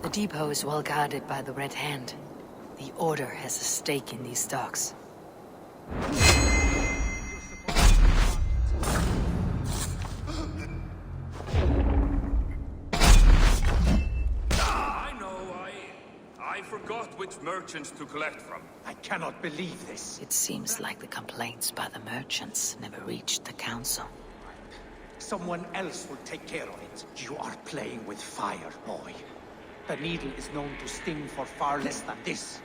The depot is well guarded by the Red Hand. The Order has a stake in these stocks. I forgot which merchants to collect from. I cannot believe this. It seems like the complaints by the merchants never reached the council. Someone else will take care of it. You are playing with fire, boy. The needle is known to sting for far less than this.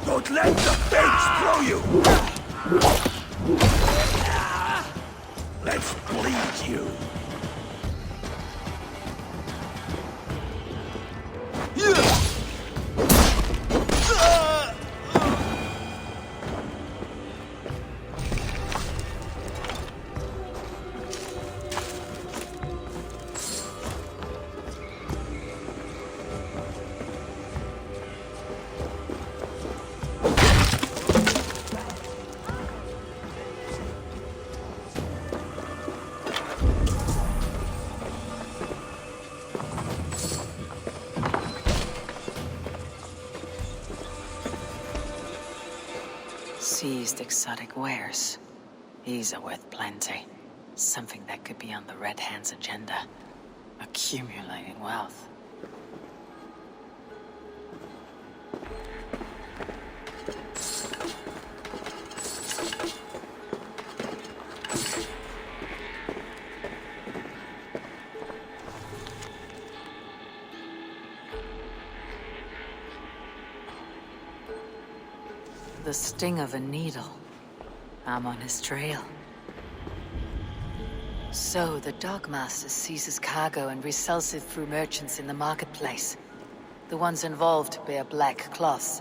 Don't let the fates throw you! Let's bleed you! Seized exotic wares. These are worth plenty. Something that could be on the Red Hand's agenda. Accumulating wealth. The sting of a needle. I'm on his trail. So, the Dogmaster seizes cargo and resells it through merchants in the marketplace. The ones involved bear black cloths.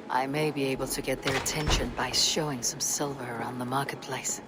I may be able to get their attention by showing some silver around the marketplace.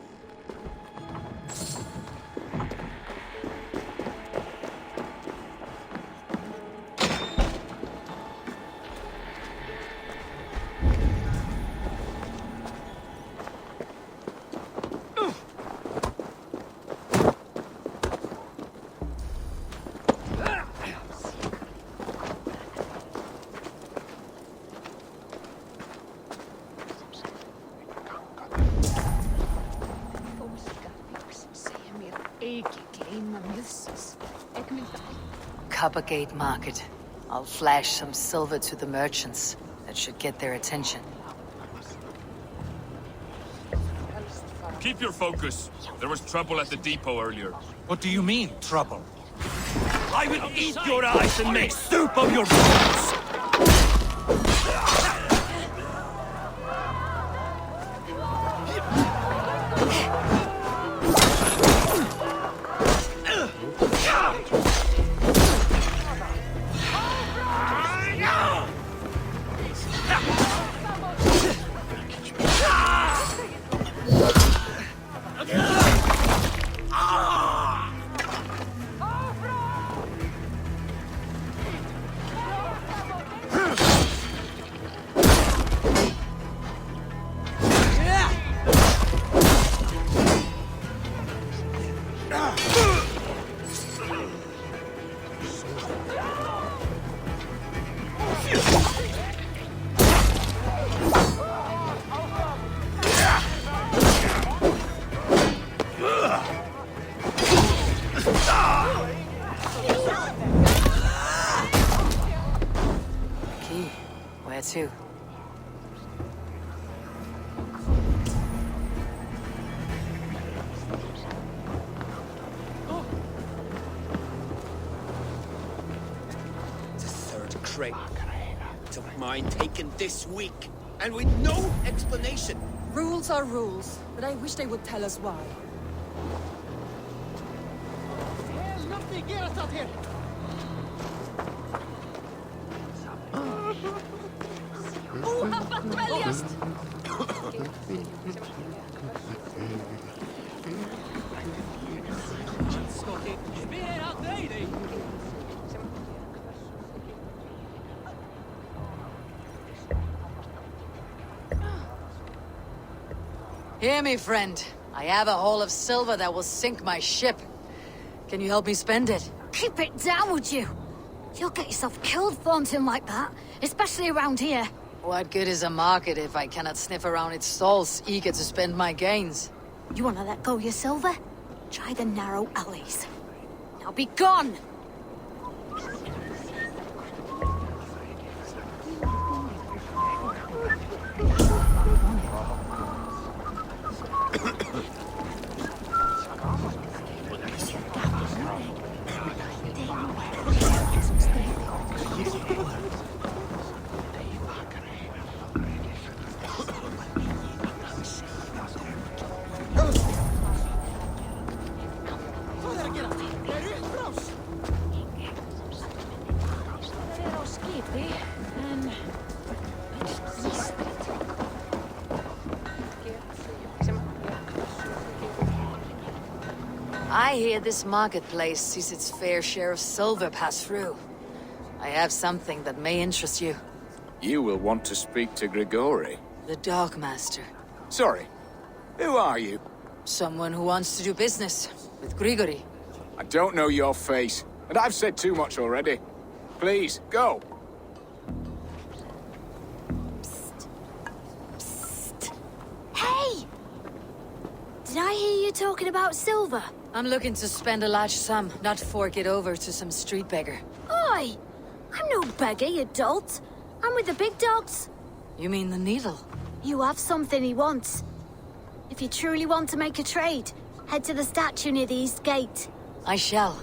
Coppergate Market. I'll flash some silver to the merchants. That should get their attention. Keep your focus. There was trouble at the depot earlier. What do you mean, trouble? I will eat your eyes and make soup of your bones! Where to? The third crate. Took mine taken this week. And with no explanation. Rules are rules, but I wish they would tell us why. Hear me, friend. I have a haul of silver that will sink my ship. Can you help me spend it? Keep it down, would you? You'll get yourself killed flaunting like that, especially around here. What good is a market if I cannot sniff around its stalls, eager to spend my gains? You wanna let go of your silver? Try the narrow alleys. Now be gone! I hear this marketplace sees its fair share of silver pass through. I have something that may interest you. You will want to speak to Grigori. The Dogmaster. Sorry, who are you? Someone who wants to do business with Grigori. I don't know your face, and I've said too much already. Please, go. Hey! Did I hear you talking about silver? I'm looking to spend a large sum, not fork it over to some street beggar. Oi! I'm no beggar, you dolt. I'm with the big dogs. You mean the needle? You have something he wants. If you truly want to make a trade, head to the statue near the east gate. I shall.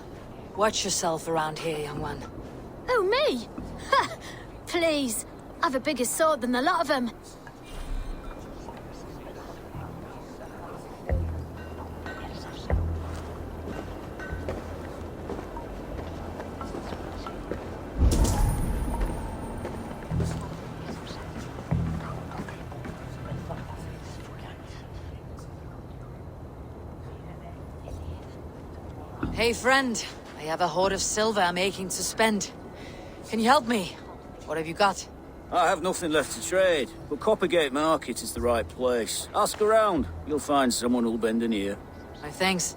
Watch yourself around here, young one. Oh, me? Ha! Please. I've a bigger sword than the lot of them. Hey, friend. I have a hoard of silver I'm aching to spend. Can you help me? What have you got? I have nothing left to trade, but Coppergate Market is the right place. Ask around. You'll find someone who'll bend an ear. My thanks.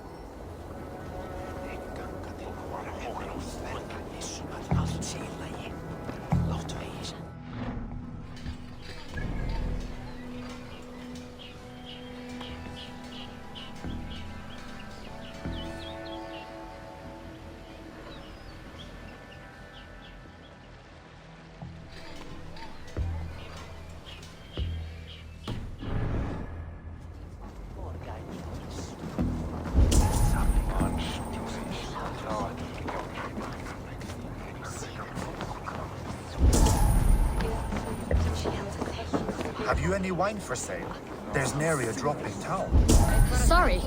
Have you any wine for sale? There's nary a drop in town. Sorry.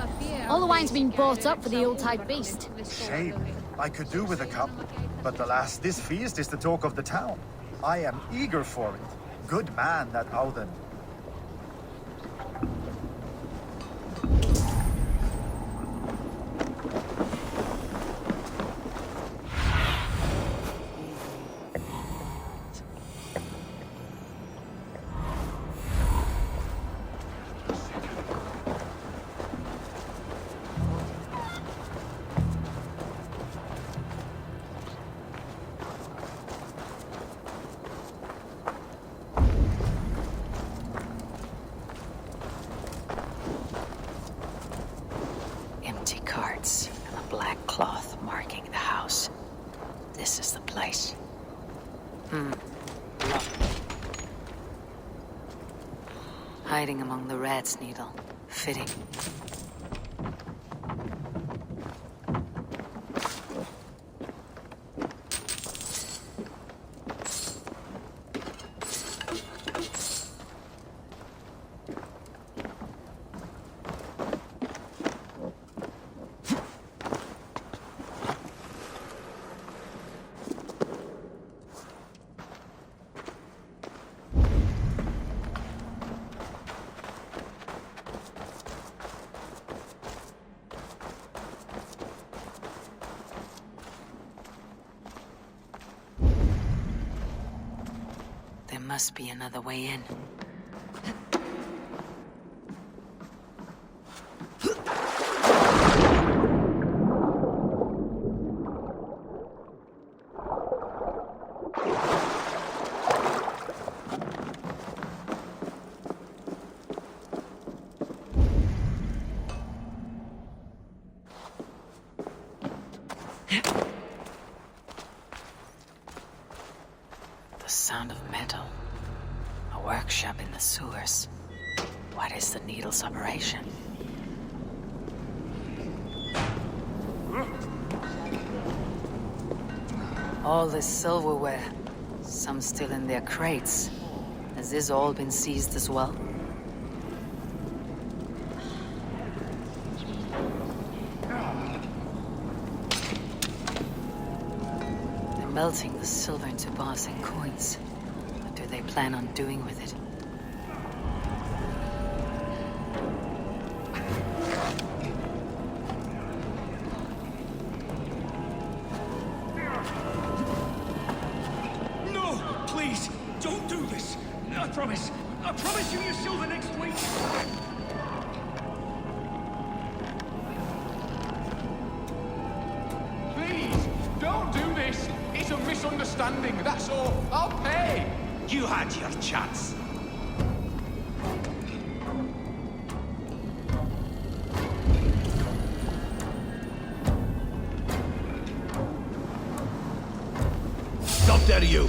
All the wine's been bought up for the old-type beast. Shame. I could do with a cup. But alas, this feast is the talk of the town. I am eager for it. Good man, that Auden. Empty carts and a black cloth marking the house. This is the place. Hiding among the rat's needle. Fitting. There must be another way in. Sound of metal. A workshop in the sewers. What is the needle's operation? All this silverware. Some still in their crates. Has this all been seized as well? Melting the silver into bars and coins. What do they plan on doing with it? No! Please! Don't do this! I promise! I promise you your silver next week! Please, don't do this. It's a misunderstanding, that's all. I'll pay. You had your chance. Stop there, you!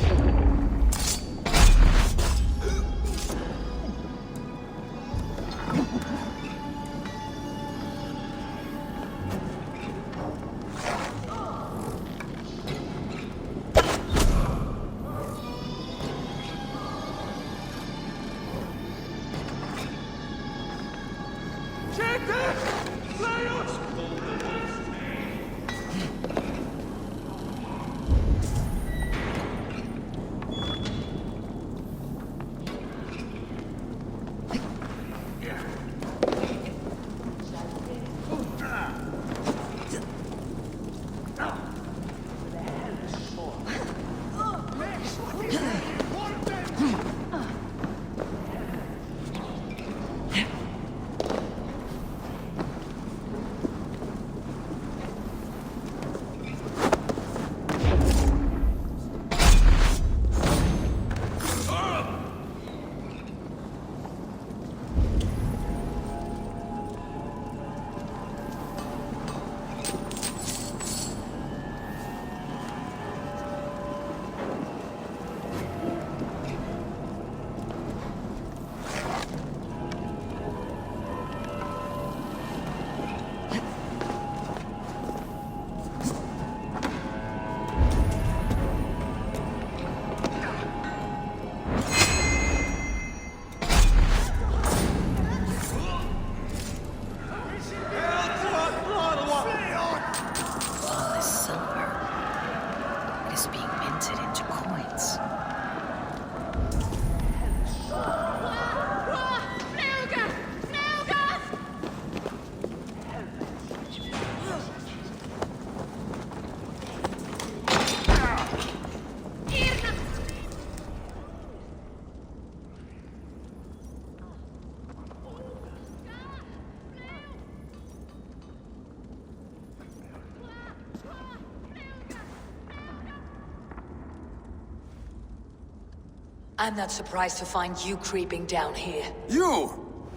I'm not surprised to find you creeping down here. You!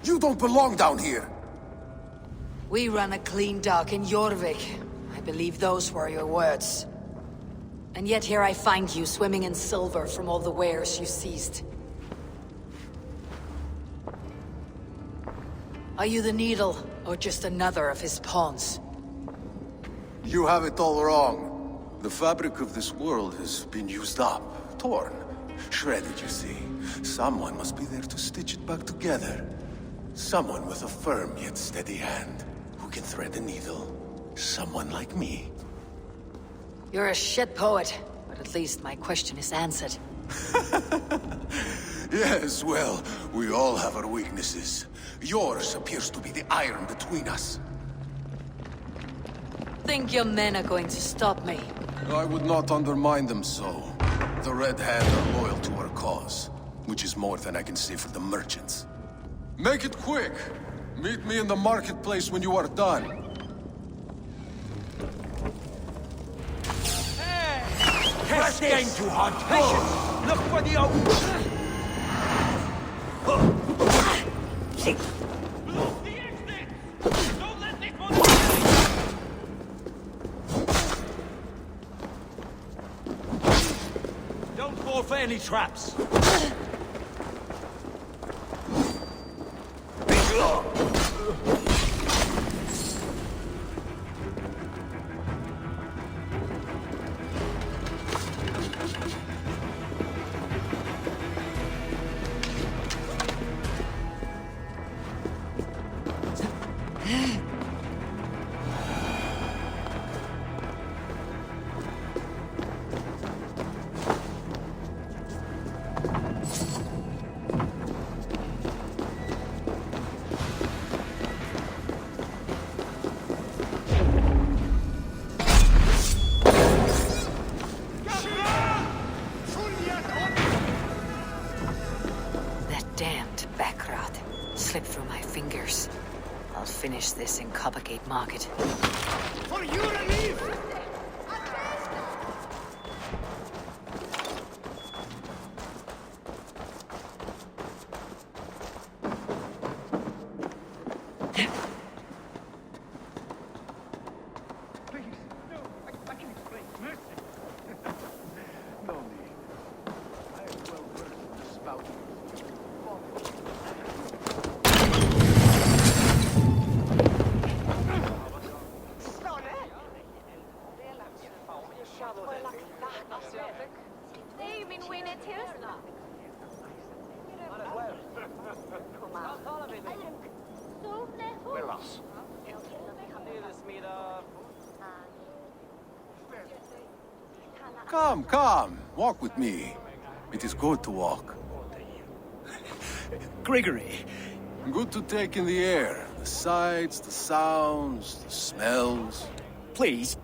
You don't belong down here! We run a clean dock in Jorvik. I believe those were your words. And yet here I find you swimming in silver from all the wares you seized. Are you the Needle, or just another of his pawns? You have it all wrong. The fabric of this world has been used up, torn, shredded, you see. Someone must be there to stitch it back together. Someone with a firm yet steady hand, who can thread a needle. Someone like me. You're a shit poet, but at least my question is answered. Yes, well, we all have our weaknesses. Yours appears to be the iron between us. Think your men are going to stop me? I would not undermine them so. The Red Hand are loyal to our cause, which is more than I can say for the merchants. Make it quick! Meet me in the marketplace when you are done. Press game too hard. Patience. Look for the open. Don't fall for any traps. Damned backrat slipped through my fingers. I'll finish this in Coppergate Market. For you to leave! Come, come, walk with me. It is good to walk. Grigory. Good to take in the air. The sights, the sounds, the smells. Please,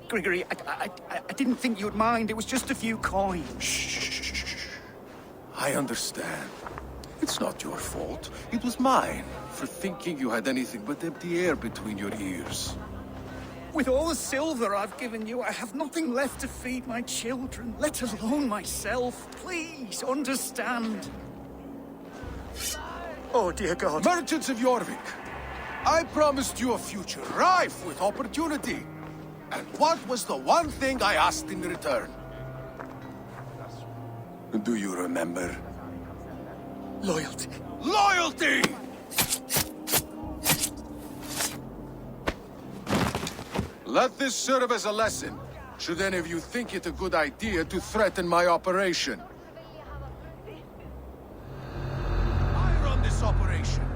Grigory, I didn't think you'd mind. It was just a few coins. Shh. I understand. It's not your fault. It was mine, for thinking you had anything but empty air between your ears. With all the silver I've given you, I have nothing left to feed my children, let alone myself. Please, understand. Oh, dear God. Merchants of Jorvik, I promised you a future rife with opportunity. And what was the one thing I asked in return? Do you remember? Loyalty. Loyalty! Let this serve as a lesson, should any of you think it a good idea to threaten my operation. I run this operation.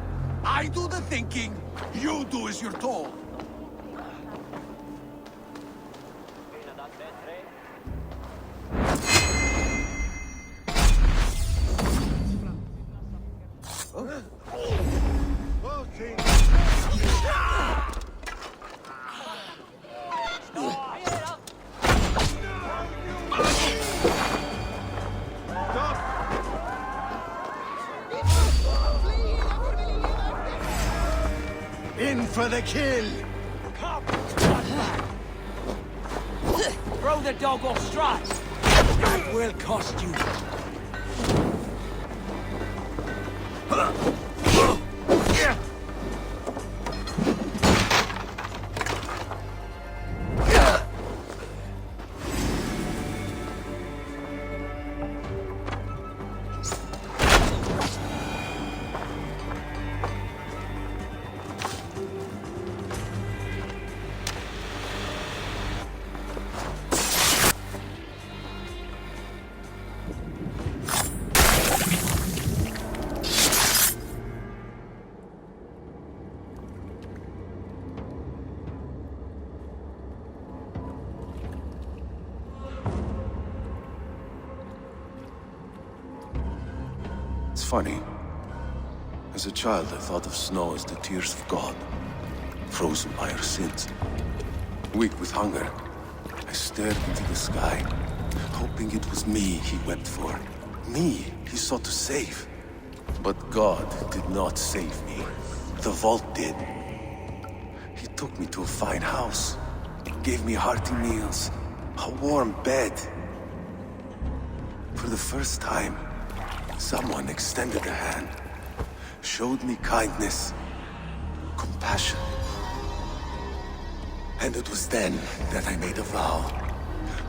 I do the thinking, you do as you're told. In for the kill! Throw the dog off strike. That will cost you. funny. As a child, I thought of snow as the tears of God, frozen by our sins. Weak with hunger, I stared into the sky, hoping it was me he wept for. Me he sought to save. But God did not save me. The vault did. He took me to a fine house, gave me hearty meals, a warm bed. For the first time, someone extended a hand, showed me kindness, compassion. And it was then that I made a vow.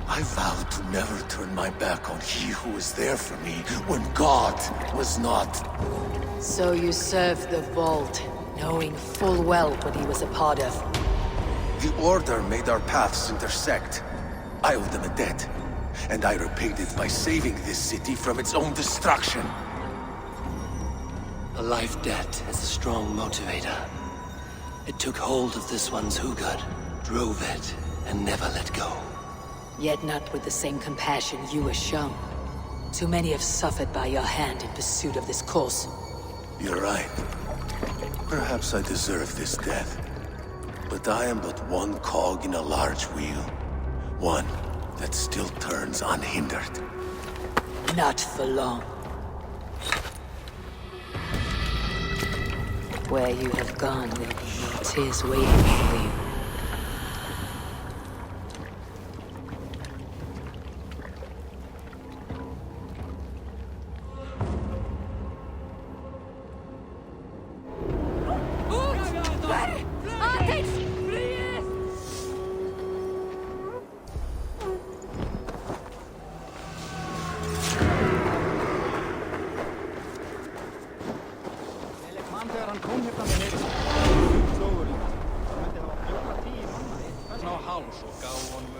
I vowed to never turn my back on he who was there for me when God was not. So you served the Vault, knowing full well what he was a part of. The Order made our paths intersect. I owed them a debt, and I repaid it by saving this city from its own destruction. A life debt is a strong motivator. It took hold of this one's Hugad, drove it, and never let go. Yet not with the same compassion you were shown. Too many have suffered by your hand in pursuit of this cause. You're right. Perhaps I deserve this death. But I am but one cog in a large wheel. One that still turns unhindered. Not for long. Where you have gone, there'll be no tears waiting for you. No haus og gá honum